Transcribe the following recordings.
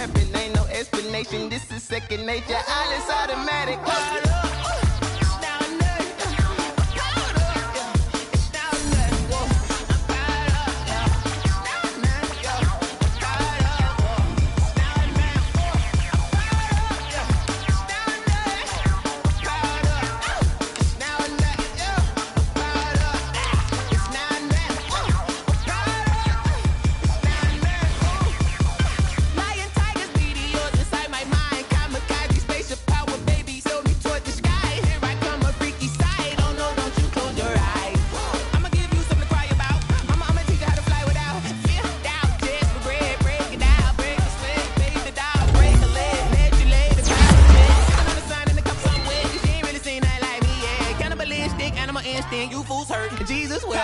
rapping, ain't no explanation. This is second nature. All is automatic. Caught up. You fools hurt. Jesus will.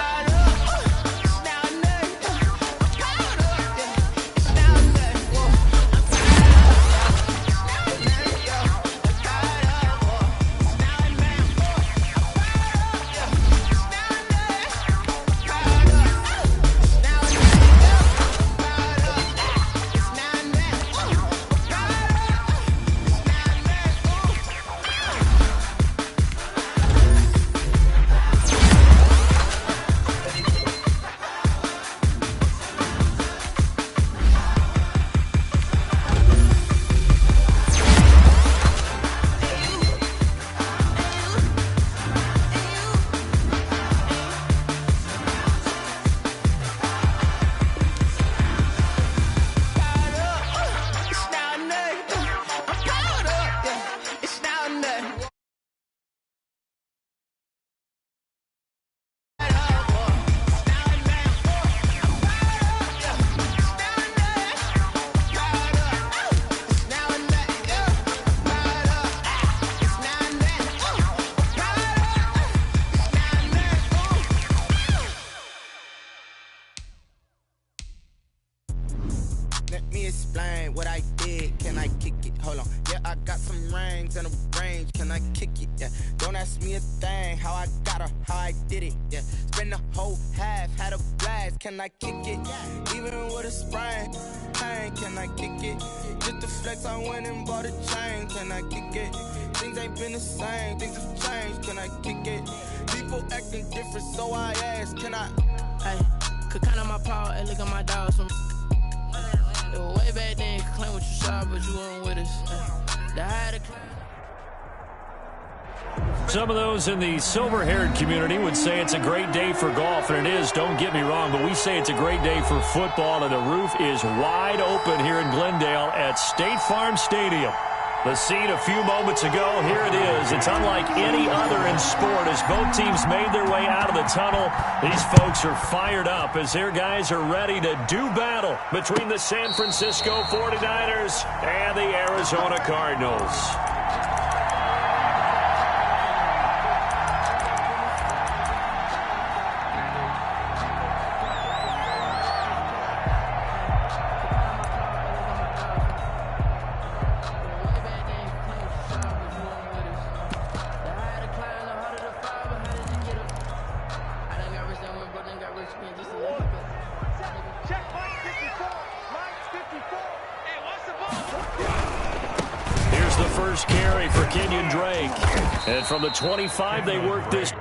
Let me explain what I did. Can I kick it? Hold on. Yeah, I got some rings and a range. Can I kick it? Yeah. Don't ask me a thing. How I got her, how I did it. Yeah. Spend the whole half, had a blast. Can I kick it? Even with a sprain. Pain, can I kick it? Just to flex, I went and bought a chain. Can I kick it? Things ain't been the same. Things have changed. Can I kick it? People acting different, so I ask. Can I? Hey, could count on my power and look at my dogs from. It was way back then, you could claim what you saw, but you weren't with us. Some of those in the silver-haired community would say it's a great day for golf, and it is, don't get me wrong, but we say it's a great day for football, and the roof is wide open here in Glendale at State Farm Stadium. The scene a few moments ago, here it is. It's unlike any other in sport as both teams made their way out of the tunnel. These folks are fired up as their guys are ready to do battle between the San Francisco 49ers and the Arizona Cardinals. First carry for Kenyon Drake. And from the 25, they work this.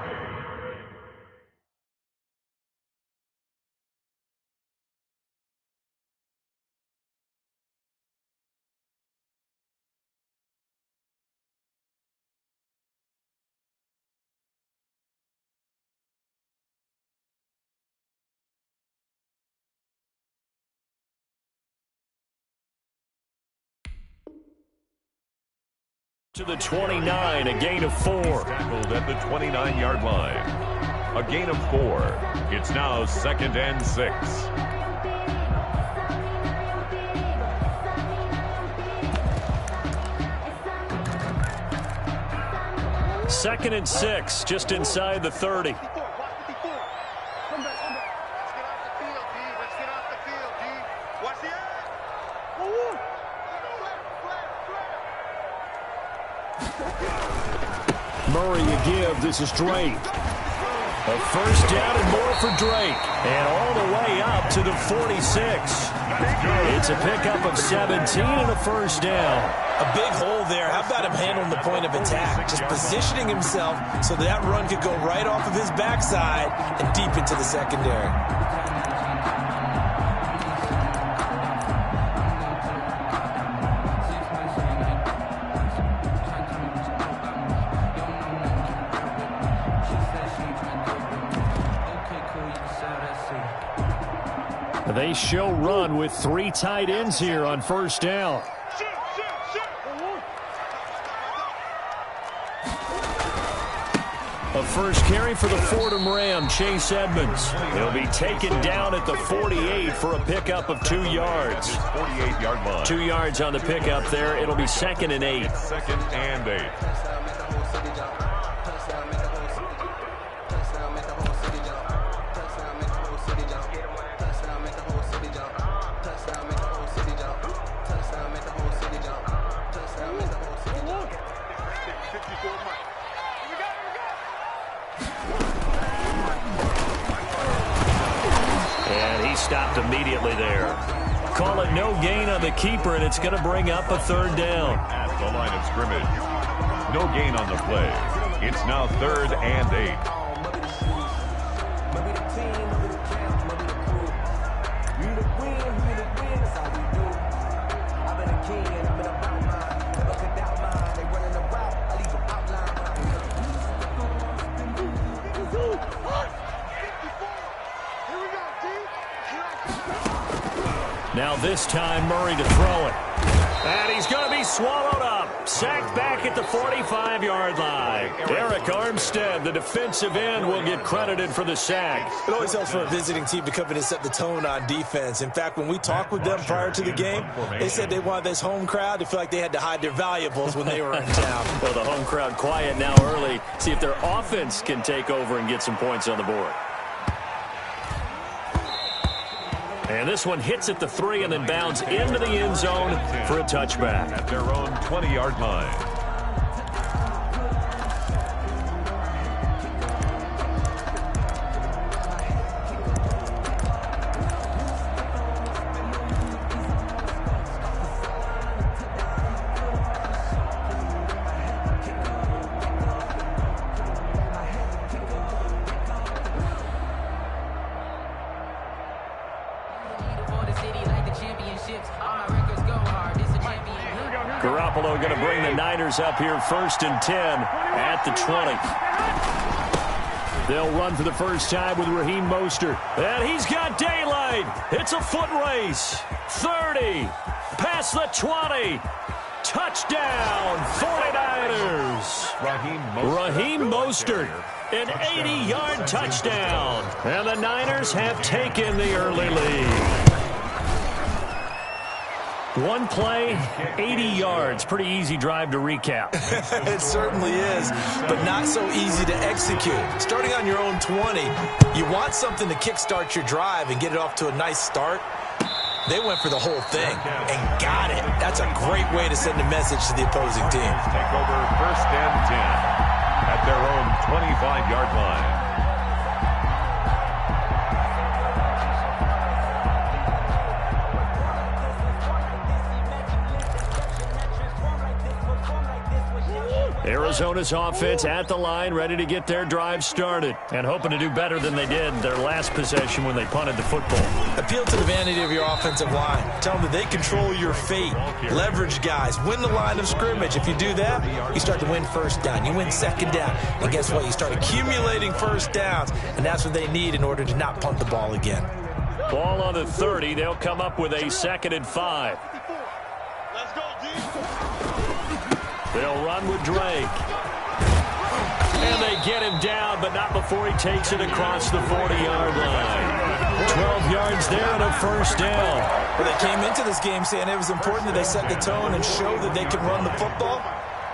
To the 29, a gain of 4. Tackled at the 29-yard line. A gain of 4. It's now 2nd and 6. Second and 6, just inside the 30. Murray a give. This is Drake. A first down and more for Drake. And all the way up to the 46. It's a pickup of 17 and a first down. A big hole there. How about him handling the point of attack? Just positioning himself so that run could go right off of his backside and deep into the secondary. They show run with 3 tight ends here on first down. A first carry for the Fordham Ram, Chase Edmonds. He'll be taken down at the 48 for a pickup of 2 yards. 48-yard line. 2 yards on the pickup there. It'll be 2nd and 8. 2nd and 8. Stopped immediately there. Call it no gain on the keeper, and it's going to bring up a 3rd down. At the line of scrimmage. No gain on the play. It's now 3rd and 8. Now this time Murray to throw it. And he's going to be swallowed up. Sacked back at the 45-yard line. Eric Armstead, the defensive end, will get credited for the sack. It always helps for a visiting team to come in and set the tone on defense. In fact, when we talked with them prior to the game, they said they wanted this home crowd to feel like they had to hide their valuables when they were in town. Well, the home crowd quiet now early. See if their offense can take over and get some points on the board. And this one hits at the 3 and then bounds into the end zone for a touchback. At their own 20-yard line. Garoppolo going to bring the Niners up here 1st and 10 at the 20. They'll run for the first time with Raheem Mostert. And he's got daylight. It's a foot race. 30. Past the 20. Touchdown, 49ers. Raheem Mostert. An 80-yard touchdown. And the Niners have taken the early lead. One play, 80 yards. Pretty easy drive to recap. It certainly is, but not so easy to execute. Starting on your own 20, you want something to kickstart your drive and get it off to a nice start. They went for the whole thing and got it. That's a great way to send a message to the opposing team. Take over 1st and 10 at their own 25-yard line. Arizona's offense at the line, ready to get their drive started and hoping to do better than they did their last possession when they punted the football. Appeal to the vanity of your offensive line. Tell them that they control your fate. Leverage guys. Win the line of scrimmage. If you do that, you start to win first down. You win second down. And guess what? You start accumulating first downs, and that's what they need in order to not punt the ball again. Ball on the 30. They'll come up with a 2nd and 5. They'll run with Drake. And they get him down, but not before he takes it across the 40-yard line. 12 yards there and a first down. Well, they came into this game saying it was important that they set the tone and show that they can run the football.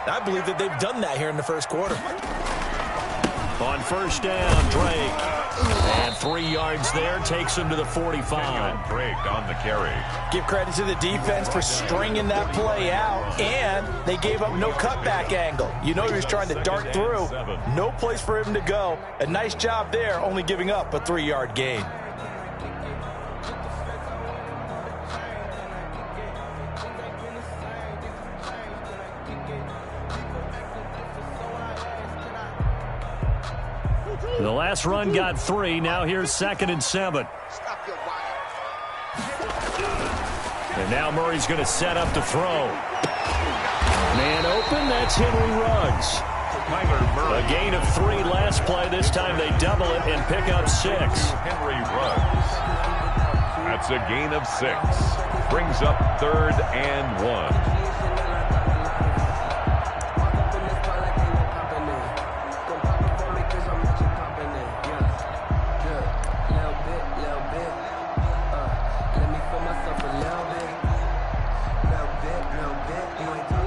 I believe that they've done that here in the first quarter. On first down, Drake. And 3 yards there, takes him to the 45. Drake on the carry. Give credit to the defense for stringing that play out, and they gave up no cutback angle. You know he was trying to dart through. No place for him to go. A nice job there, only giving up a 3-yard gain. The last run got 3. Now here's 2nd and 7. And now Murray's going to set up to throw. Man open, that's Henry Ruggs. A gain of 3 last play. This time they double it and pick up 6. Henry Ruggs. That's a gain of 6. Brings up 3rd and 1.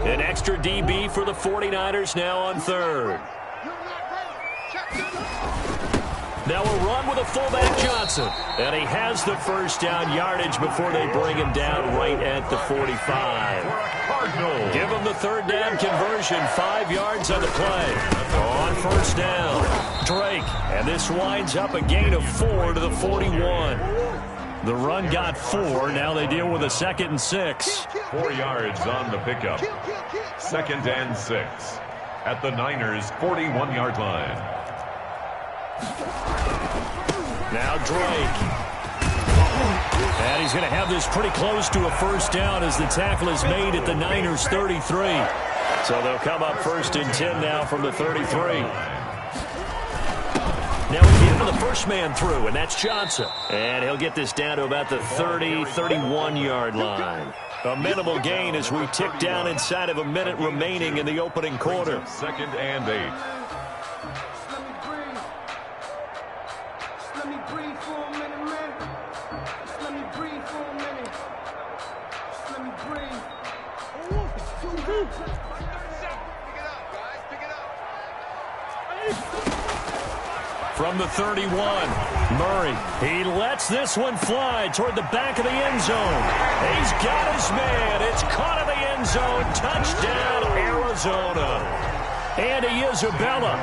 An extra DB for the 49ers now on 3rd. Now a run with a fullback Johnson. And he has the first down yardage before they bring him down right at the 45. Give him the 3rd down conversion. 5 yards on the play. On first down, Drake. And this winds up a gain of 4 to the 41. The run got 4. Now they deal with a 2nd and 6. 4 yards on the pickup. 2nd and 6 at the Niners' 41-yard line. Now Drake. And he's going to have this pretty close to a first down as the tackle is made at the Niners' 33. So they'll come up 1st and 10 now from the 33. Now we get to the first man through, and that's Johnson. And he'll get this down to about the 30, 31-yard line. A minimal gain as we tick down inside of a minute remaining in the opening quarter. 2nd and 8. Let me breathe for a minute, man. Just let me breathe for a minute. Just let me breathe. From the 31, Murray. He lets this one fly toward the back of the end zone. He's got his man. It's caught in the end zone. Touchdown, Arizona. Andy Isabella,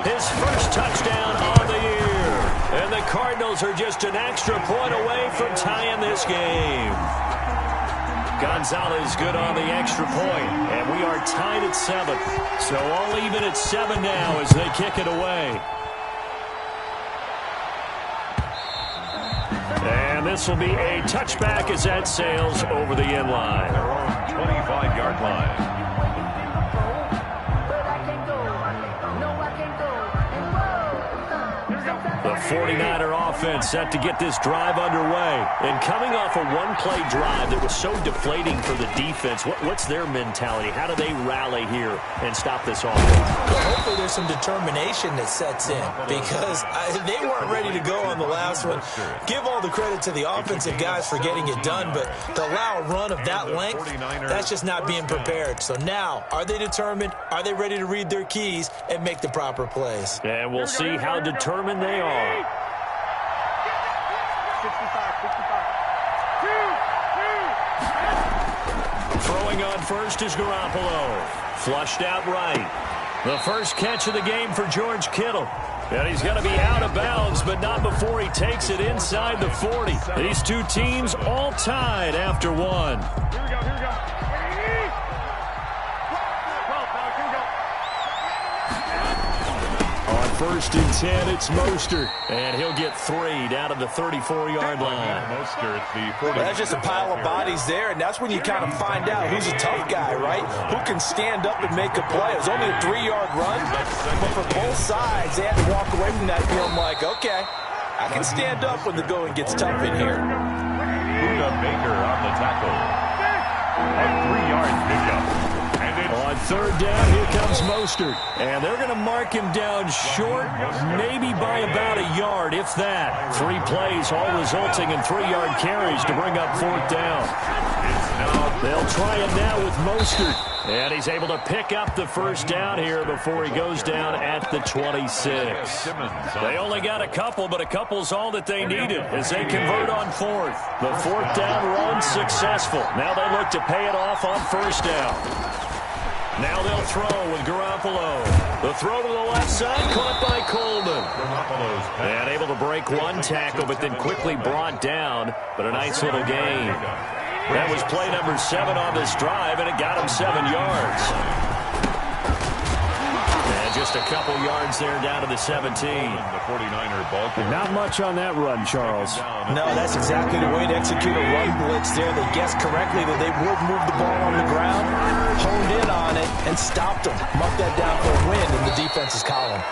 his first touchdown on the year. And the Cardinals are just an extra point away from tying this game. Gonzalez good on the extra point, and we are tied at 7. So all even at 7 now as they kick it away. And this will be a touchback as that sails over the end line. Their own 25-yard line. The 49er offense set to get this drive underway. And coming off a one-play drive that was so deflating for the defense, what's their mentality? How do they rally here and stop this offense? Well, hopefully there's some determination that sets in because they weren't ready to go on the last one. Give all the credit to the offensive guys for getting it done, but to allow a run of that length, that's just not being prepared. So now, are they determined? Are they ready to read their keys and make the proper plays? And we'll see how determined they are. 65. Throwing on first is Garoppolo. Flushed out right. The first catch of the game for George Kittle. And he's going to be out of bounds, but not before he takes it inside the 40. These two teams all tied after one. Here we go. On 1st and 10, it's Mostert. And he'll get 3 down to the 34-yard line. Mostert, the 40. That's just a pile of bodies there, and that's when you kind of find out who's a tough guy, right? Who can stand up and make a play. It was only a 3-yard run, but for both sides, they had to walk away from that feeling like, okay, I can stand up when the going gets tough in here. Buda Baker on the tackle. A 3-yard pickup. On 3rd down, here comes Mostert. And they're going to mark him down short, maybe by about a yard, if that. 3 plays, all resulting in 3-yard carries to bring up 4th down. It's now They'll try it now with Mostert. And he's able to pick up the first down here before he goes down at the 26. They only got a couple, but a couple's all that they needed as they convert on fourth. The fourth down run successful. Now they look to pay it off on first down. Now they'll throw with Garoppolo. The throw to the left side, caught by Coleman. And able to break one tackle, but then quickly brought down. But a nice little gain. That was play number 7 on this drive, and it got him 7 yards. And just a couple yards there down to the 17. The 49er ball carrier. Not much on that run, Charles. No, that's exactly the way to execute a run blitz there. They guessed correctly that they would move the ball on the ground, honed in on it, and stopped them. Mark that down for a win in the defense's column.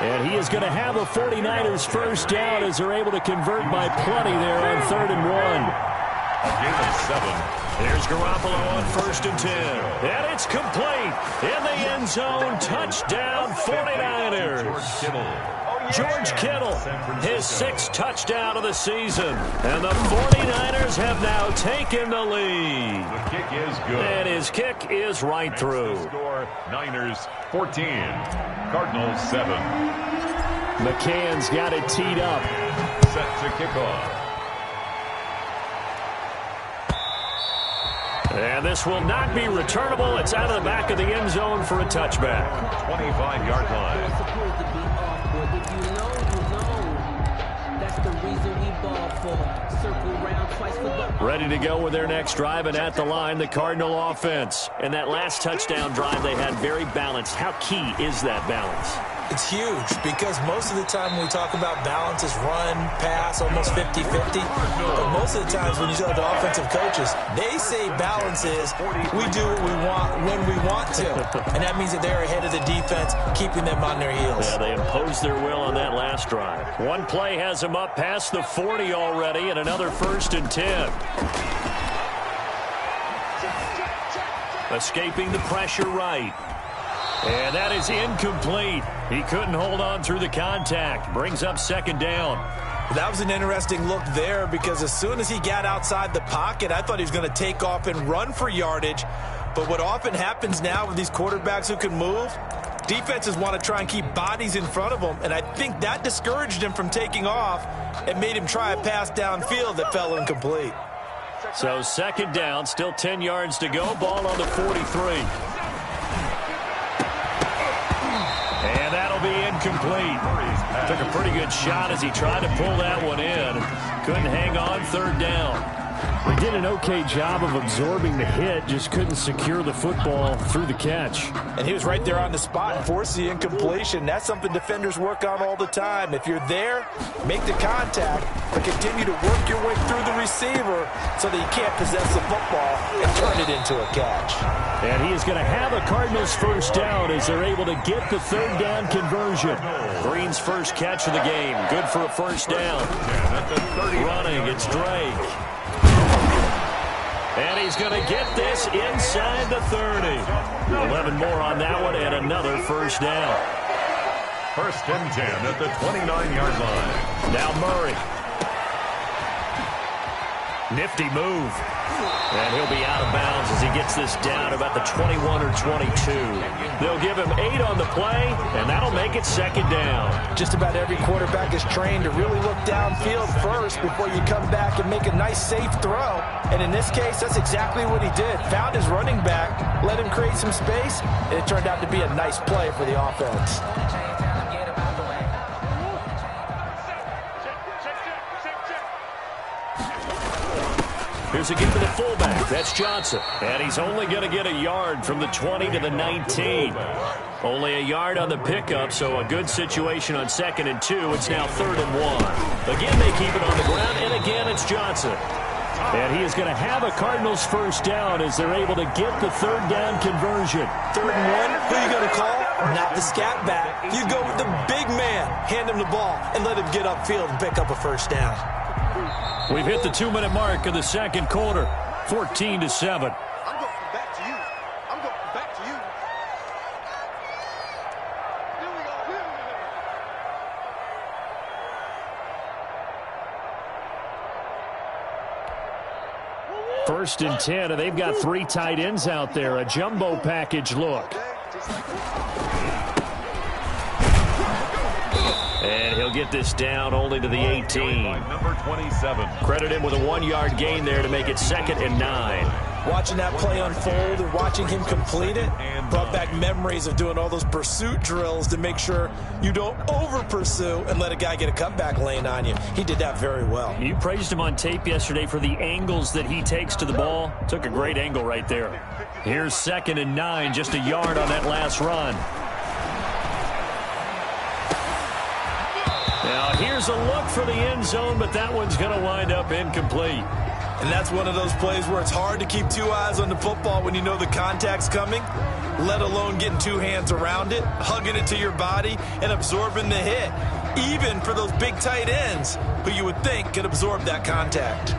And he is going to have a 49ers first down as they're able to convert by plenty there on 3rd and 1. A gain of 7. Here's Garoppolo on 1st and 10. And it's complete. In the end zone, touchdown 49ers. George Kittle, his 6th touchdown of the season. And the 49ers have now taken the lead. The kick is good. And his kick is right through. Score, Niners 14, Cardinals 7. McCann's got it teed up. Set to kick off. And this will not be returnable. It's out of the back of the end zone for a touchback. 25-yard line. Supposed to be off, but if you know, that's the reason we ball for. Circle around twice for the... Ready to go with their next drive, and at the line, the Cardinal offense. And that last touchdown drive they had very balanced. How key is that balance? It's huge because most of the time when we talk about balance is run, pass, almost 50-50. But most of the times when you talk to offensive coaches, they say balance is we do what we want when we want to. And that means that they're ahead of the defense, keeping them on their heels. Yeah, they imposed their will on that last drive. One play has them up past the 40 already, and another 1st and 10. Escaping the pressure right. And that is incomplete. He couldn't hold on through the contact. Brings up 2nd down. That was an interesting look there because as soon as he got outside the pocket, I thought he was going to take off and run for yardage. But what often happens now with these quarterbacks who can move, defenses want to try and keep bodies in front of them. And I think that discouraged him from taking off and made him try a pass downfield that fell incomplete. So 2nd down, still 10 yards to go. Ball on the 43. And that'll be incomplete. Took a pretty good shot as he tried to pull that one in. Couldn't hang on 3rd down. They did an okay job of absorbing the hit, just couldn't secure the football through the catch. And he was right there on the spot and forced the incompletion. That's something defenders work on all the time. If you're there, make the contact, but continue to work your way through the receiver so that you can't possess the football and turn it into a catch. And he is going to have a Cardinals first down as they're able to get the 3rd down conversion. Green's first catch of the game. Good for a first down. Running, it's Drake. And he's going to get this inside the 30. 11 more on that one and another first down. 1st and 10 at the 29-yard line. Now Murray. Nifty move. And he'll be out of bounds as he gets this down about the 21 or 22. They'll give him 8 on the play, and that'll make it 2nd down. Just about every quarterback is trained to really look downfield first before you come back and make a nice, safe throw. And in this case, that's exactly what he did. Found his running back, let him create some space, and it turned out to be a nice play for the offense. Here's a give to the fullback. That's Johnson. And he's only going to get a yard from the 20 to the 19. Only a yard on the pickup, so a good situation on 2nd and 2. It's now 3rd and 1. Again, they keep it on the ground, and again, it's Johnson. And he is going to have a Cardinals first down as they're able to get the 3rd down conversion. 3rd and 1, who are you going to call? Not the scat back. You go with the big man, hand him the ball, and let him get upfield and pick up a first down. We've hit the 2-minute mark of the 2nd quarter, 14-7. I'm going back to you. I'm going back to you. Here we go. 1st and 10, and they've got 3 tight ends out there. A jumbo package look. And he'll get this down only to the 18. Number 27. Credit him with a 1-yard gain there to make it 2nd and 9. Watching that play unfold and watching him complete it brought back memories of doing all those pursuit drills to make sure you don't over-pursue and let a guy get a cutback lane on you. He did that very well. You praised him on tape yesterday for the angles that he takes to the ball. Took a great angle right there. Here's 2nd and 9, just a yard on that last run. Now here's a look for the end zone, but that one's going to wind up incomplete. And that's one of those plays where it's hard to keep 2 eyes on the football when you know the contact's coming, let alone getting 2 hands around it, hugging it to your body, and absorbing the hit, even for those big tight ends who you would think could absorb that contact.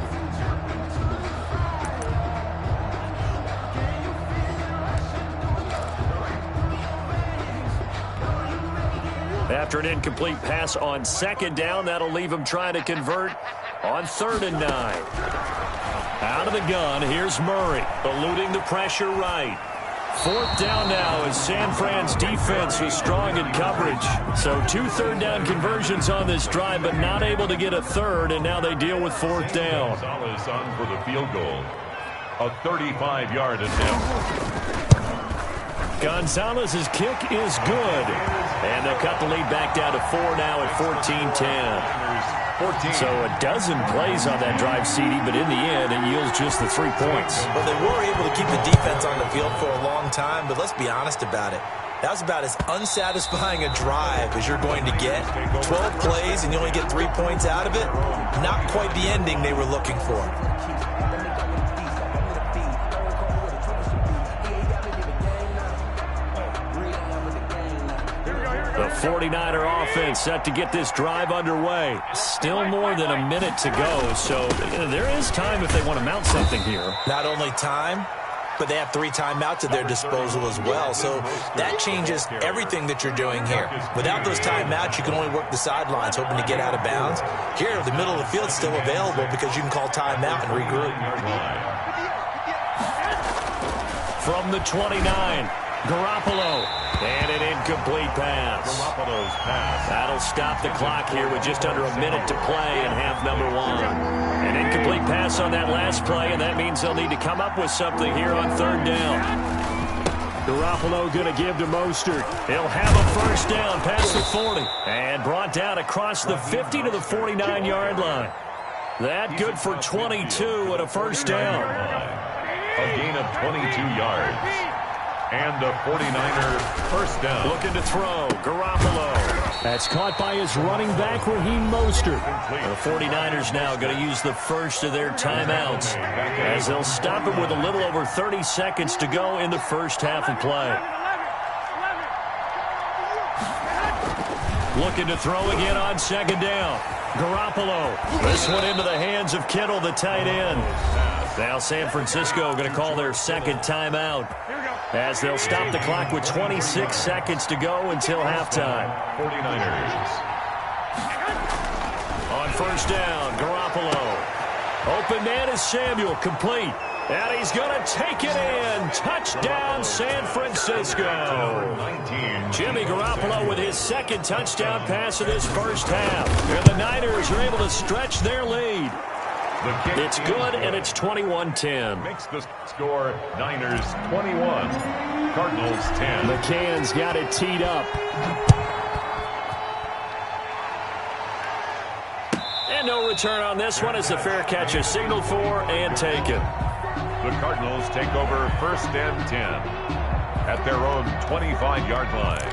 After an incomplete pass on 2nd down, that'll leave him trying to convert on 3rd and 9. Out of the gun, here's Murray, eluding the pressure right. 4th down now as San Fran's defense was strong in coverage. So 2 3rd down conversions on this drive, but not able to get a 3rd, and now they deal with 4th down. Gonzalez on for the field goal. A 35-yard attempt. Gonzalez's kick is good. And they'll cut the lead back down to 4 now at 14-10. So a dozen plays on that drive, CD, but in the end, it yields just the 3 points. Well, they were able to keep the defense on the field for a long time, but let's be honest about it. That was about as unsatisfying a drive as you're going to get. 12 plays and you only get 3 points out of it. Not quite the ending they were looking for. The 49er offense set to get this drive underway. Still more than a minute to go, so there is time if they want to mount something here. Not only time, but they have 3 timeouts at their disposal as well, so that changes everything that you're doing here. Without those timeouts, you can only work the sidelines, hoping to get out of bounds. Here, the middle of the field's still available because you can call timeout and regroup. From the 29, Garoppolo. And an incomplete pass. That'll stop the clock here with just under a minute to play in half number 1. An incomplete pass on that last play, and that means they'll need to come up with something here on 3rd down. Garoppolo going to give to Mostert. He'll have a 1st down past the 40. And brought down across the 50 to the 49-yard line. That good for 22 and a 1st down. A gain of 22 yards. And a 49er 1st down. Looking to throw. Garoppolo. That's caught by his running back, Raheem Mostert. The 49ers now going to use the first of their timeouts as they'll stop it with a little over 30 seconds to go in the first half of play. Looking to throw again on 2nd down. Garoppolo. This one into the hands of Kittle, the tight end. Now San Francisco going to call their 2nd timeout as they'll stop the clock with 26 seconds to go until halftime. 49ers. On 1st down, Garoppolo. Open man is Samuel, complete. And he's going to take it in. Touchdown, San Francisco. Jimmy Garoppolo with his 2nd touchdown pass of this first half. And the Niners are able to stretch their lead. It's good, and it's 21-10. Makes the score Niners 21, Cardinals 10. McCann's got it teed up. And no return on this one as the fair catch is signaled for and taken. The Cardinals take over 1st and 10 at their own 25-yard line.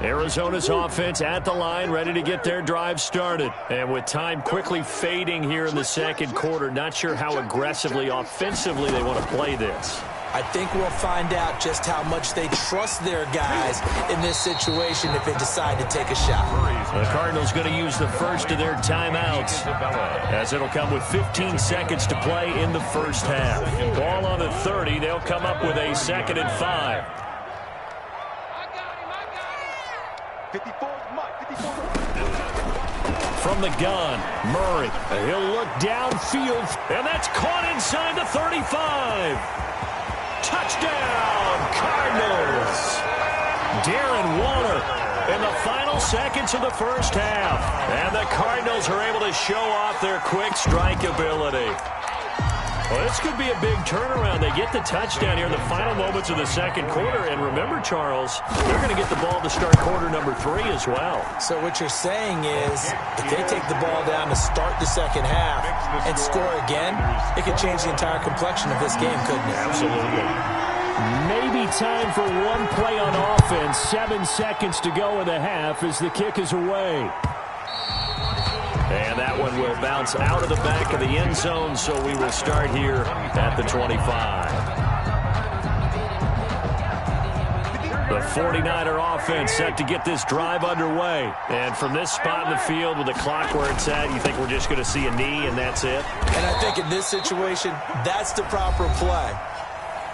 Arizona's offense at the line, ready to get their drive started. And with time quickly fading here in the 2nd quarter, not sure how aggressively, offensively they want to play this. I think we'll find out just how much they trust their guys in this situation if they decide to take a shot. The Cardinals going to use the first of their timeouts as it'll come with 15 seconds to play in the first half. Ball on the 30. They'll come up with a 2nd and 5. 54, Mike, 54. from the gun. Murray, he'll look downfield, and that's caught inside the 35. Touchdown, Cardinals. Darren Waller in the final seconds of the first half. And the Cardinals are able to show off their quick strike ability. Well, this could be a big turnaround. They get the touchdown here in the final moments of the second quarter. And remember, Charles, they're going to get the ball to start quarter number 3 as well. So what you're saying is if they take the ball down to start the second half and score again, it could change the entire complexion of this game, couldn't it? Absolutely. Maybe time for one play on offense. 7 seconds to go in the half as the kick is away. And that one will bounce out of the back of the end zone, so we will start here at the 25. The 49er offense set to get this drive underway. And from this spot in the field with the clock where it's at, you think we're just going to see a knee and that's it? And I think in this situation, that's the proper play.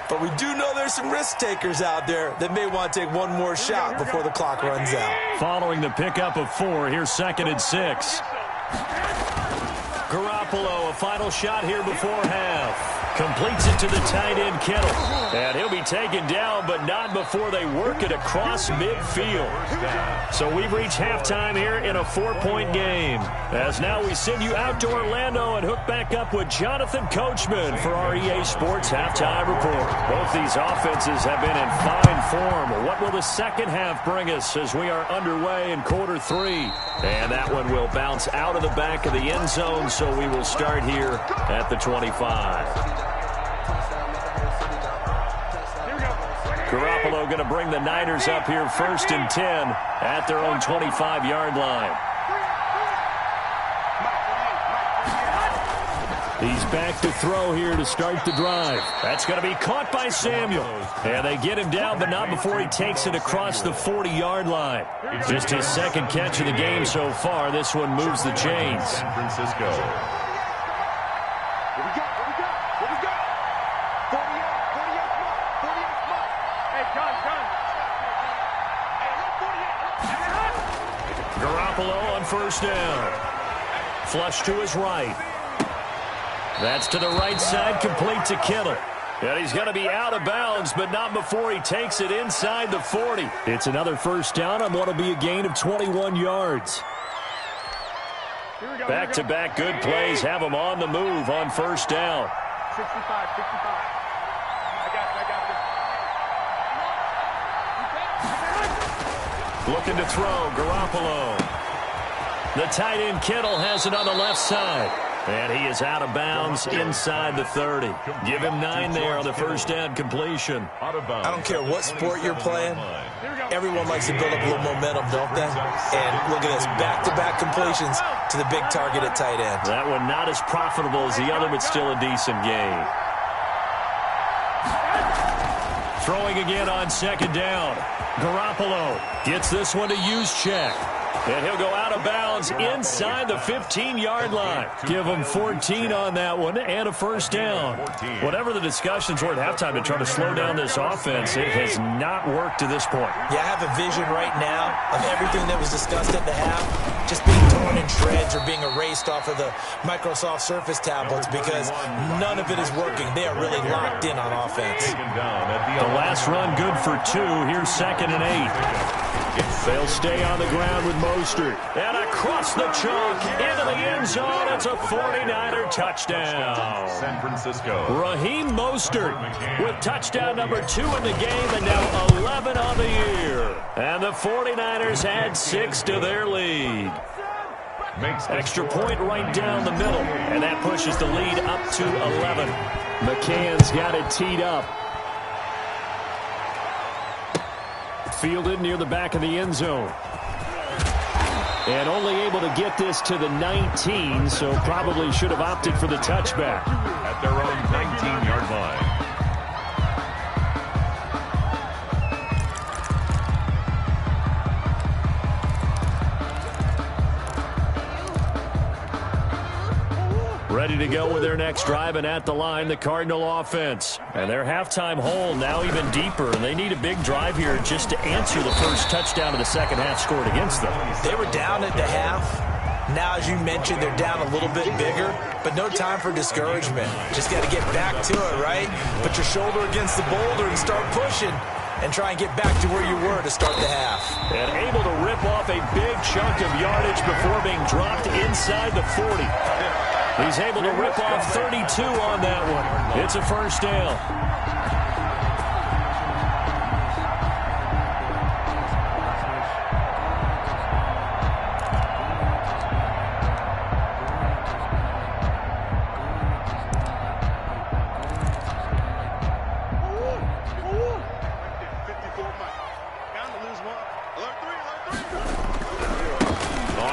But we do know there's some risk takers out there that may want to take one more shot before the clock runs out. Following the pickup of 4, here's 2nd and 6. Garoppolo, a final shot here before half. Completes it to the tight end, Kittle. And he'll be taken down, but not before they work it across midfield. So we've reached halftime here in a 4-point game. As now we send you out to Orlando and hook back up with Jonathan Coachman for our EA Sports Halftime Report. Both these offenses have been in fine form. What will the second half bring us as we are underway in quarter 3? And that one will bounce out of the back of the end zone, so we will start here at the 25. Garoppolo going to bring the Niners up here 1st and 10 at their own 25-yard line. He's back to throw here to start the drive. That's going to be caught by Samuel. And they get him down, but not before he takes it across the 40-yard line. Just his 2nd catch of the game so far. This one moves the chains. San Francisco. Garoppolo on 1st down. Flush to his right. That's to the right side, complete to Kittle. And he's going to be out of bounds, but not before he takes it inside the 40. It's another 1st down on what will be a gain of 21 yards. Back-to-back good plays have him on the move on 1st down. 65. I got this. Looking to throw, Garoppolo. The tight end Kittle has it on the left side. And he is out of bounds inside the 30. Give him 9 there on the 1st down completion. I don't care what sport you're playing. Everyone likes to build up a little momentum, don't they? And look at this, back-to-back completions to the big target at tight end. That one not as profitable as the other, but still a decent gain. Throwing again on 2nd down. Garoppolo gets this one to Juszczyk. And he'll go out of bounds inside the 15-yard line. Give him 14 on that one and a 1st down. Whatever the discussions were at halftime to try to slow down this offense, it has not worked to this point. Yeah, I have a vision right now of everything that was discussed at the half just being torn in shreds or being erased off of the Microsoft Surface tablets because none of it is working. They are really locked in on offense. The last run good for 2. Here's 2nd and 8. They'll stay on the ground with Mostert. And across the chalk into the end zone. It's a 49er touchdown. San Francisco. Raheem Mostert with touchdown number 2 in the game and now 11 on the year. And the 49ers add 6 to their lead. Extra point right down the middle. And that pushes the lead up to 11. McCann's got it teed up. Fielded near the back of the end zone. And only able to get this to the 19, so probably should have opted for the touchback. At their own 19-yard line. Ready to go with their next drive, and at the line, the Cardinal offense. And their halftime hole now even deeper, and they need a big drive here just to answer the first touchdown of the second half scored against them. They were down at the half. Now, as you mentioned, they're down a little bit bigger, but no time for discouragement. Just got to get back to it, right? Put your shoulder against the boulder and start pushing and try and get back to where you were to start the half. And able to rip off a big chunk of yardage before being dropped inside the 40. He's able to rip off 32 on that one. It's a first down.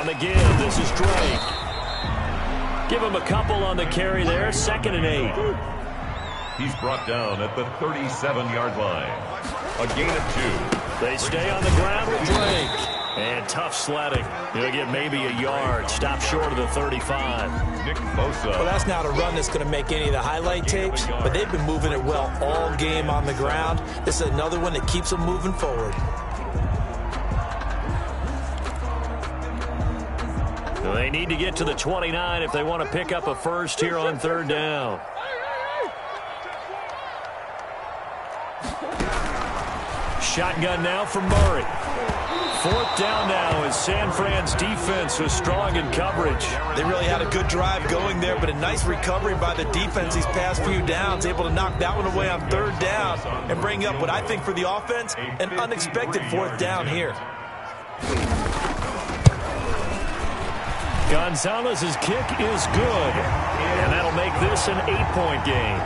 On the give, this is Drake. Give him a couple on the carry there, 2nd and 8. He's brought down at the 37-yard line. A gain of 2. They stay on the ground with Drake. And tough sledding. He'll get maybe a yard. Stop short of the 35. Nick Bosa. Well, that's not a run that's going to make any of the highlight tapes, but they've been moving it well all game on the ground. This is another one that keeps them moving forward. They need to get to the 29 if they want to pick up a first here on 3rd down. Shotgun now for Murray. 4th down now as San Fran's defense was strong in coverage. They really had a good drive going there, but a nice recovery by the defense these past few downs, able to knock that one away on 3rd down and bring up what I think for the offense, an unexpected 4th down here. Gonzalez's kick is good, and that'll make this an 8-point game.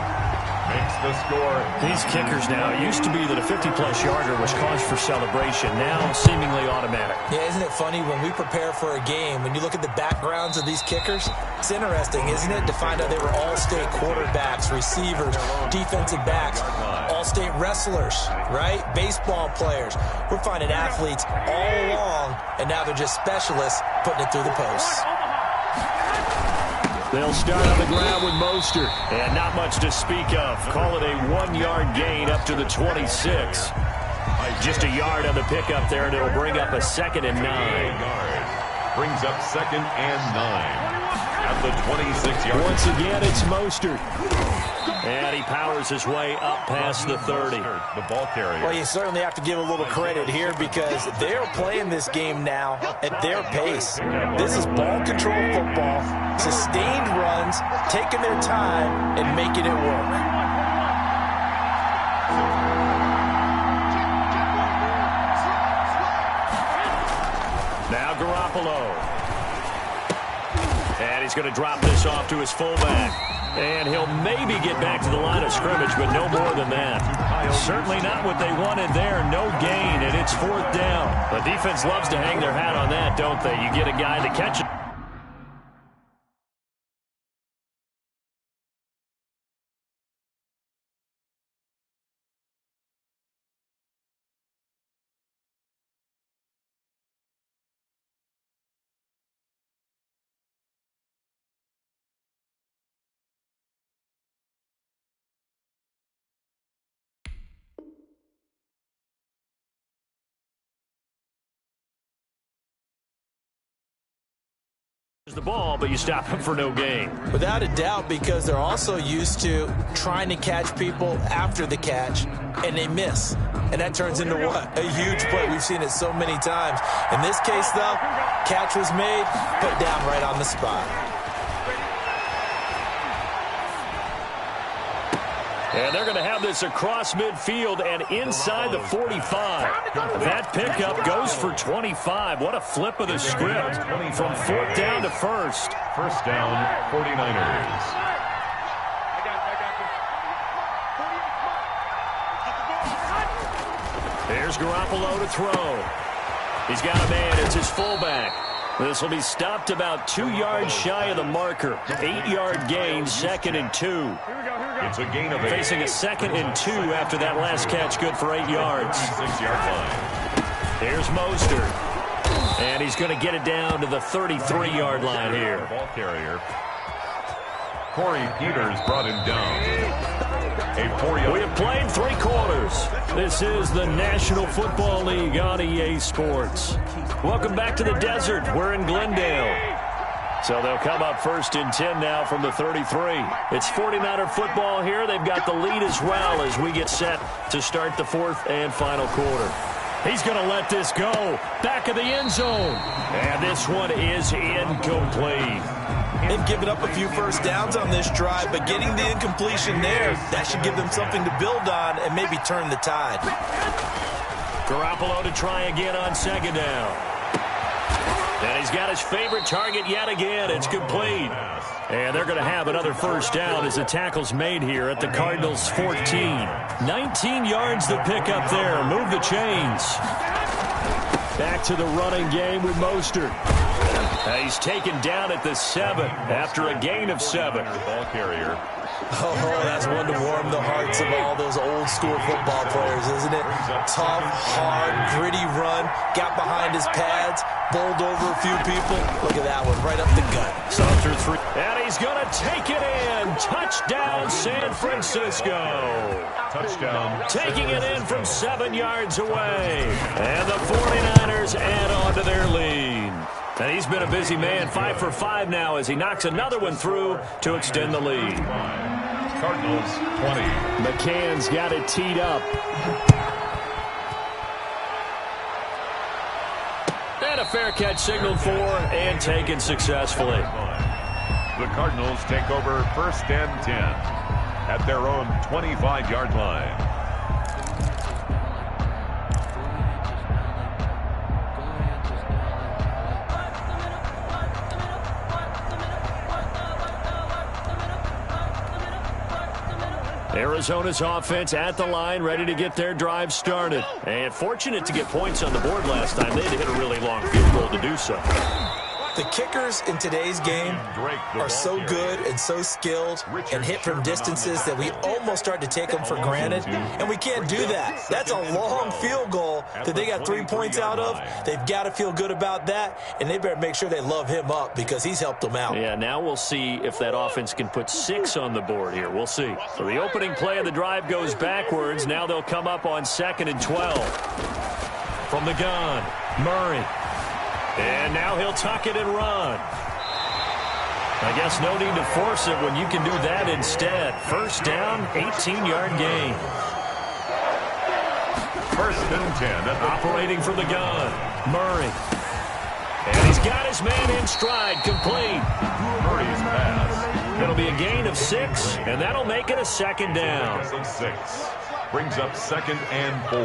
Makes the score. These kickers now, it used to be that a 50-plus yarder was cause for celebration. Now seemingly automatic. Yeah, isn't it funny when we prepare for a game, when you look at the backgrounds of these kickers, it's interesting, isn't it, to find out they were all-state quarterbacks, receivers, defensive backs, all-state wrestlers, right? Baseball players. We're finding athletes all along, and now they're just specialists putting it through the posts. They'll start on the ground with Mostert. And not much to speak of. Call it a 1-yard gain up to the 26. Just a yard on the pickup there, and it'll bring up a 2nd and 9. Brings up 2nd and 9. At the 26-yard line. Once again, it's Mostert. And he powers his way up past the 30. The ball carrier. Well, you certainly have to give a little credit here because they're playing this game now at their pace. This is ball control football, sustained runs, taking their time and making it work. Now Garoppolo. And he's going to drop this off to his fullback. And he'll maybe get back to the line of scrimmage, but no more than that. Certainly not what they wanted there. No gain, and it's 4th down. The defense loves to hang their hat on that, don't they? You get a guy to catch it. The ball, but you stop him for no gain. Without a doubt, because they're also used to trying to catch people after the catch, and they miss. And that turns into what? A huge play. We've seen it so many times. In this case, though, catch was made, put down right on the spot. And they're going to have this across midfield and inside the 45. That pickup goes for 25. What a flip of the script from 4th down to 1st. First down, 49ers. There's Garoppolo to throw. He's got a man. It's his fullback. This will be stopped about 2 yards shy of the marker. 8-yard gain, 2nd and 2. It's a gain of 8. Facing a 2nd and 2 after that last catch, good for 8 yards. 6-yard line. Here's Mostert. And he's going to get it down to the 33-yard line here. Ball carrier. Corey Peters brought him down. A 4-yard. We have played 3 quarters. This is the National Football League on EA Sports. Welcome back to the desert. We're in Glendale. So they'll come up 1st and 10 now from the 33. It's 49er football here. They've got the lead as well as we get set to start the 4th and final quarter. He's going to let this go. Back of the end zone. And this one is incomplete. They've given up a few first downs on this drive, but getting the incompletion there, that should give them something to build on and maybe turn the tide. Garoppolo to try again on 2nd down. And he's got his favorite target yet again. It's complete. And they're going to have another first down as the tackle's made here at the Cardinals' 14. 19 yards to pick up there. Move the chains. Back to the running game with Mostert. He's taken down at the 7 after a gain of 7. Ball carrier. Oh, that's one to warm the hearts of all those old-school football players, isn't it? Tough, hard, gritty run, got behind his pads, bowled over a few people. Look at that one, right up the gut. Sauter 3. And he's going to take it in. Touchdown, San Francisco. Touchdown. Taking it in from 7 yards away. And the 49ers add on to their lead. And he's been a busy man, 5 for 5 now as he knocks another one through to extend the lead. Cardinals 20. McCann's got it teed up. And a fair catch signaled for and taken successfully. The Cardinals take over 1st and 10 at their own 25-yard line. Arizona's offense at the line, ready to get their drive started. And fortunate to get points on the board last time. They had to hit a really long field goal to do so. The kickers in today's game are so good and so skilled and hit from distances that we almost start to take them for granted, and we can't do that. That's a long field goal that they got 3 points out of. They've got to feel good about that, and they better make sure they love him up because he's helped them out. Yeah, now we'll see if that offense can put 6 on the board here. We'll see. So the opening play of the drive goes backwards. Now they'll come up on 2nd and 12. From the gun, Murray. And now he'll tuck it and run. I guess no need to force it when you can do that instead. 1st down, 18-yard gain. 1st and 10. Operating from the gun, Murray. And he's got his man in stride, complete. Murray's pass. It'll be a gain of 6, and that'll make it a 2nd down. 6 brings up 2nd and 4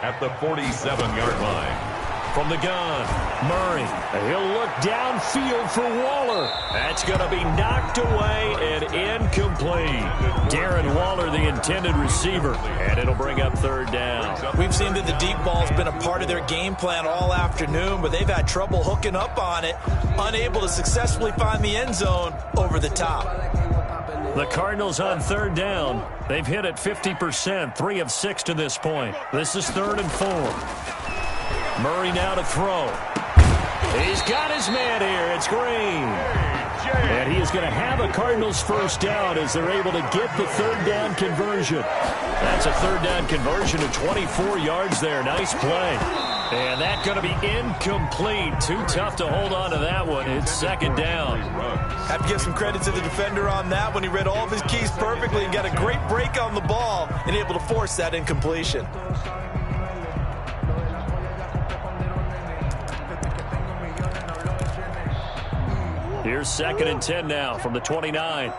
at the 47-yard line. From the gun, Murray. He'll look downfield for Waller. That's going to be knocked away and incomplete. Darren Waller, the intended receiver, and it'll bring up 3rd down. We've seen that the deep ball's been a part of their game plan all afternoon, but they've had trouble hooking up on it, unable to successfully find the end zone over the top. The Cardinals on 3rd down. They've hit it 50%, 3 of 6 to this point. This is 3rd and 4. Murray now to throw. He's got his man here. It's Green. And he is going to have a Cardinals 1st down as they're able to get the 3rd down conversion. That's a 3rd down conversion of 24 yards there. Nice play. And that's going to be incomplete. Too tough to hold on to that one. It's 2nd down. Have to give some credit to the defender on that one. He read all of his keys perfectly and got a great break on the ball and able to force that incompletion. Here's 2nd and 10 now from the 29.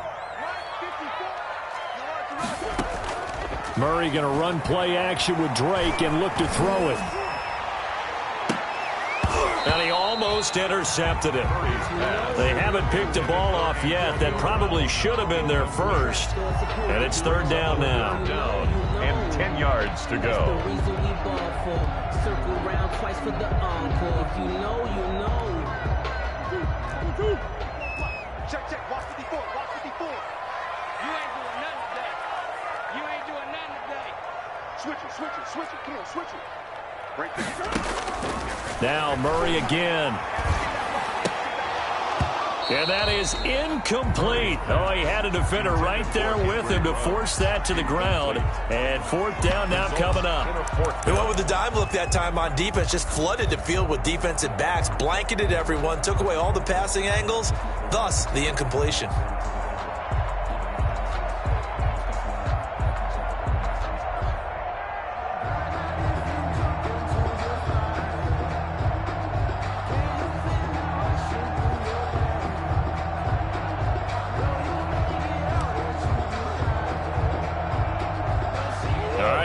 Murray going to run play action with Drake and look to throw it. And he almost intercepted it. They haven't picked a ball off yet. That probably should have been their first. And it's 3rd down now. Down and 10 yards to go. Circle around twice for the encore. If you know, you know. Check. Watch 54. Watch 54. You ain't doing nothing today. You ain't doing nothing today. Switch it. Come on, switch it. Right there. Now Murray again. And that is incomplete. Oh, he had a defender right there with him to force that to the ground. And fourth down now coming up. They went with the dime look that time on defense, just flooded the field with defensive backs, blanketed everyone, took away all the passing angles, thus the incompletion.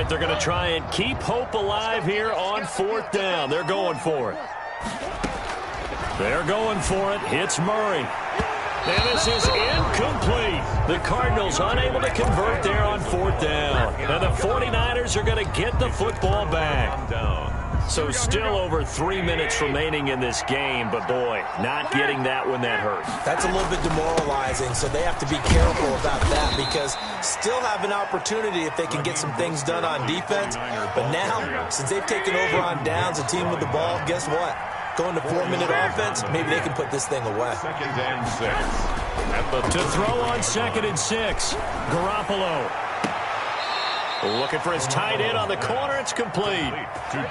They're going to try and keep hope alive here on fourth down. They're going for it. They're going for it. Hits Murray. And this is incomplete. The Cardinals unable to convert there on fourth down. And the 49ers are going to get the football back. So still over 3 minutes remaining in this game, but boy, not getting that when that hurt. That's a little bit demoralizing, so they have to be careful about that because still have an opportunity if they can get some things done on defense. But now, since they've taken over on downs, a team with the ball, guess what? Going to 4-minute offense, maybe they can put this thing away. 2nd and 6. To throw on 2nd and 6, Garoppolo. Looking for his tight end on the corner. It's complete.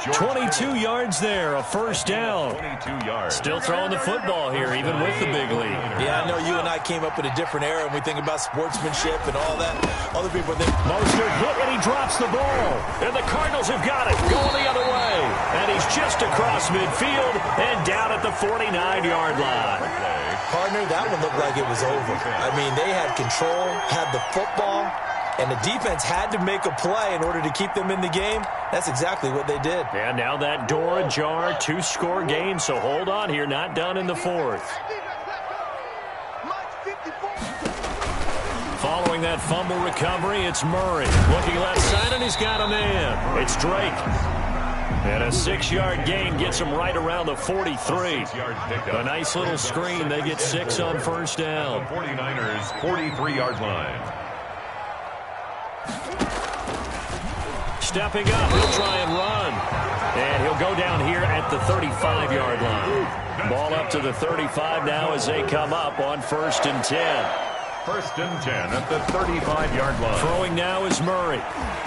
22 yards there, a first down. 22 yards. Still throwing the football here, even with the big lead. Yeah, I know you and I came up in a different era, and we think about sportsmanship and all that. Other people think. Mostert hit, and he drops the ball. And the Cardinals have got it, going the other way. And he's just across midfield and down at the 49-yard line. Partner, that one looked like it was over. I mean, they had control, had the football, and the defense had to make a play in order to keep them in the game. That's exactly what they did. And now that door ajar, 2-score game, so hold on here, not done in the fourth. Following that fumble recovery, it's Murray. Looking left side, and he's got a man. It's Drake. And a 6-yard gain gets him right around the 43. A nice little screen. They get 6 on first down. 49ers 43-yard line. Stepping up, he'll try and run. And he'll go down here at the 35-yard line. Ball up to the 35 now as they come up on 1st and 10. 1st and 10 at the 35-yard line. Throwing now is Murray.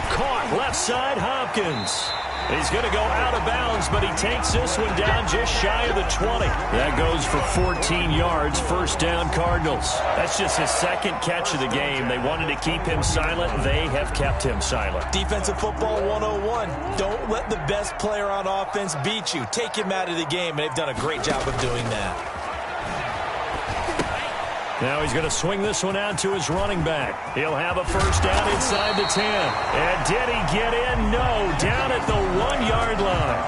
Caught left side, Hopkins. He's going to go out of bounds, but he takes this one down just shy of the 20. That goes for 14 yards, first down Cardinals. That's just his second catch of the game. They wanted to keep him silent. They have kept him silent. Defensive football 101. Don't let the best player on offense beat you. Take him out of the game, and they've done a great job of doing that. Now he's going to swing this one out to his running back. He'll have a first down inside the 10. And did he get in? No. Down at the 1-yard line.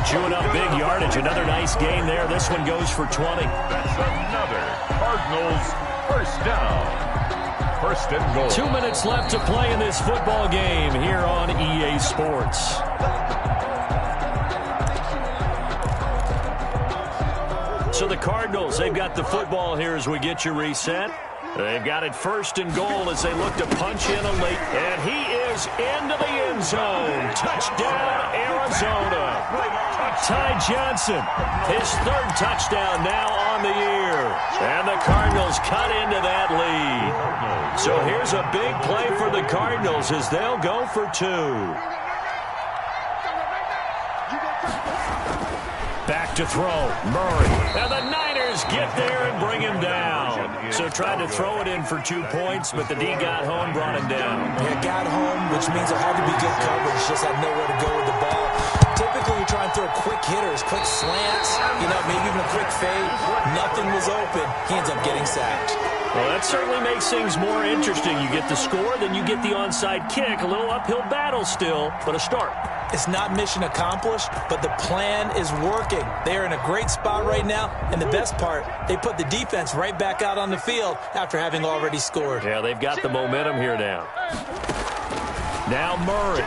Chewing up big yardage. Another nice gain there. This one goes for 20. That's another Cardinals first down. 1st and goal. 2 minutes left to play in this football game here on EA Sports. So the Cardinals, they've got the football here as we get you reset. They've got it 1st and goal as they look to punch in a late. And he is into the end zone. Touchdown, Arizona. Ty Johnson, his 3rd touchdown now on the year. And the Cardinals cut into that lead. So here's a big play for the Cardinals as they'll go for 2. Back to throw, Murray. And the Niners get there and bring him down. So tried to throw it in for 2 points, but the D got home, brought him down. Yeah, got home, which means there had to be good coverage. Just had nowhere to go with the ball. Typically, you try and throw quick hitters, quick slants, maybe even a quick fade. Nothing was open. He ends up getting sacked. Well, that certainly makes things more interesting. You get the score, then you get the onside kick. A little uphill battle still, but a start. It's not mission accomplished, but the plan is working. They're in a great spot right now, and the best part, they put the defense right back out on the field after having already scored. Yeah, they've got the momentum here now. Now Murray.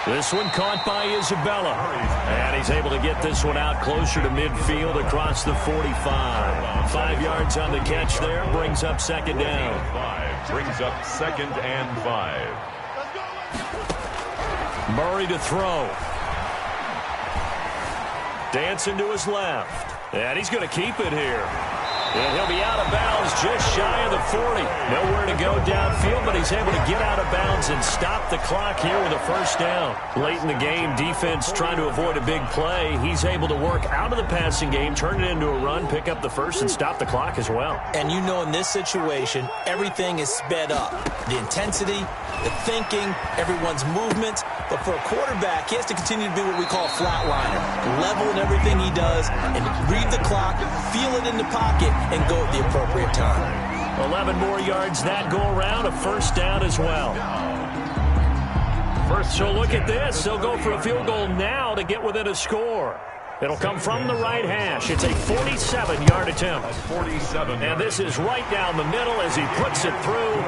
This one caught by Isabella. And he's able to get this one out closer to midfield across the 45. 5 yards on the catch there, brings up 2nd down. Brings up 2nd and 5. Murray to throw. Dancing to his left. And he's going to keep it here. And he'll be out of bounds just shy of the 40. Nowhere to go downfield, but he's able to get out of bounds and stop the clock here with a first down. Late in the game, defense trying to avoid a big play. He's able to work out of the passing game, turn it into a run, pick up the first, and stop the clock as well. And you know in this situation, everything is sped up. The intensity, the thinking, everyone's movement. But for a quarterback, he has to continue to be what we call a flatliner. Level in everything he does and read the clock, feel it in the pocket, and go at the appropriate time. 11 more yards that go around, a first down as well. So look at this. They'll go for a field goal now to get within a score. It'll come from the right hash. It's a 47-yard attempt. 47. And this is right down the middle as he puts it through.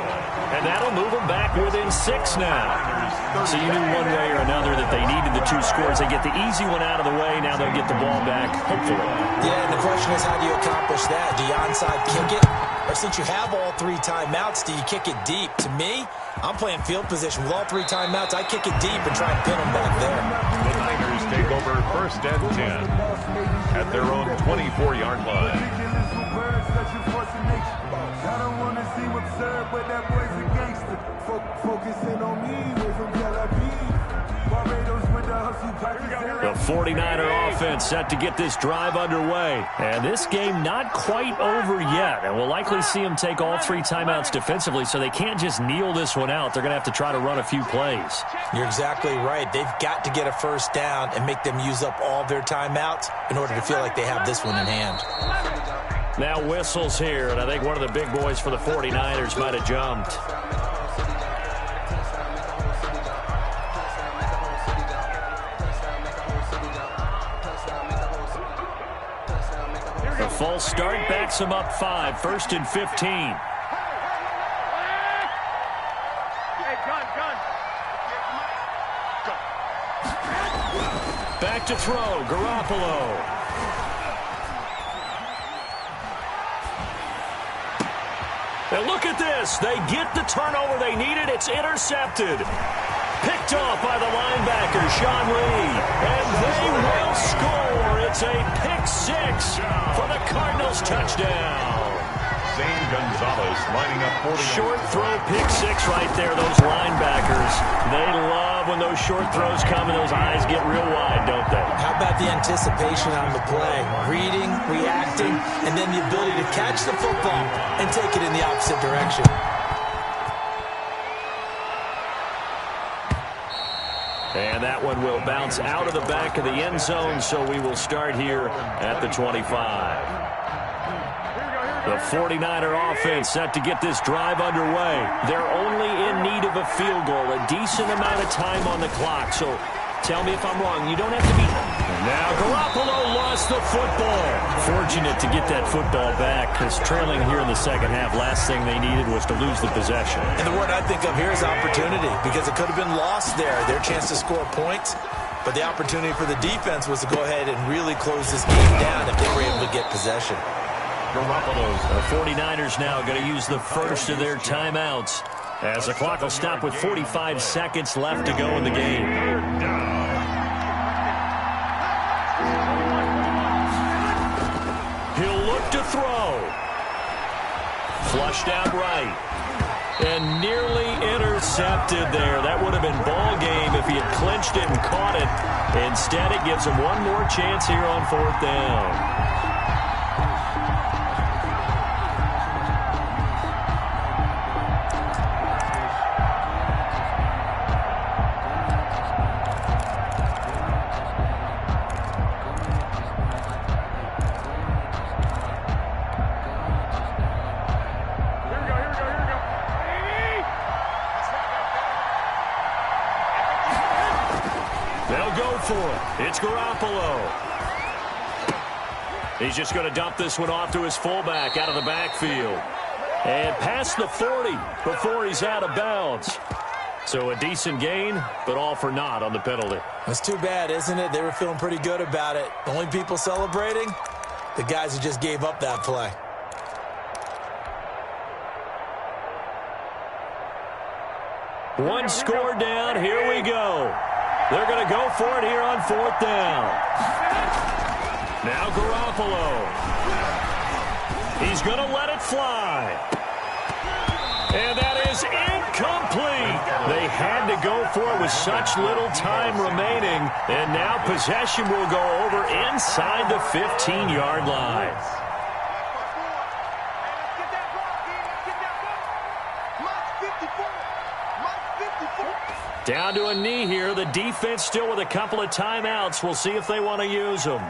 And that'll move them back within 6 now. So you knew one way or another that they needed the 2 scores. They get the easy one out of the way. Now they'll get the ball back, hopefully. Yeah, and the question is, how do you accomplish that? Do you onside kick it? Or since you have all 3 timeouts, do you kick it deep? To me, I'm playing field position. With all 3 timeouts, I kick it deep and try and pin them back there. The Niners take over first and 10 at their own 24-yard line. I don't want to seem absurd, but that boy's a gangster. Focusing on me, way from Tel Aviv. Barbados with the hustle, The 49er offense set to get this drive underway. And this game not quite over yet. And we'll likely see them take all 3 timeouts defensively, so they can't just kneel this one out. They're going to have to try to run a few plays. You're exactly right. They've got to get a first down and make them use up all their timeouts in order to feel like they have this one in hand. Now whistles here, and I think one of the big boys for the 49ers might have jumped. The false start backs him up 5, first and 15. Back to throw, Garoppolo. And look at this. They get the turnover they needed. It's intercepted. Picked off by the linebacker, Sean Lee. And they will score. It's a pick-6 for the Cardinals touchdown. Zane Gonzalez lining up for the short throw, pick-6 right there. Those linebackers, they love when those short throws come and those eyes get real wide, don't they? How about the anticipation on the play? Reading, reacting, and then the ability to catch the football and take it in the opposite direction. And that one will bounce out of the back of the end zone, so we will start here at the 25. The 49er offense set to get this drive underway. They're only in need of a field goal, a decent amount of time on the clock. So tell me if I'm wrong. You don't have to be... Now Garoppolo lost the football. Fortunate to get that football back, because trailing here in the second half, last thing they needed was to lose the possession. And the word I think of here is opportunity, because it could have been lost there. Their chance to score points. But the opportunity for the defense was to go ahead and really close this game down if they were able to get possession. Garoppolo's. The 49ers now going to use the first of their timeouts as the clock will stop with 45 seconds left to go in the game. He'll look to throw. Flushed out right. And nearly intercepted there. That would have been ball game if he had clinched it and caught it. Instead, it gives him one more chance here on 4th down. It's Garoppolo. He's just going to dump this one off to his fullback out of the backfield. And past the 40 before he's out of bounds. So a decent gain, but all for naught on the penalty. That's too bad, isn't it? They were feeling pretty good about it. The only people celebrating, the guys who just gave up that play. One score down. Here we go. They're going to go for it here on 4th down. Now Garoppolo. He's going to let it fly. And that is incomplete. They had to go for it with such little time remaining. And now possession will go over inside the 15-yard line. Down to a knee here. The defense still with a couple of timeouts. We'll see if they want to use them.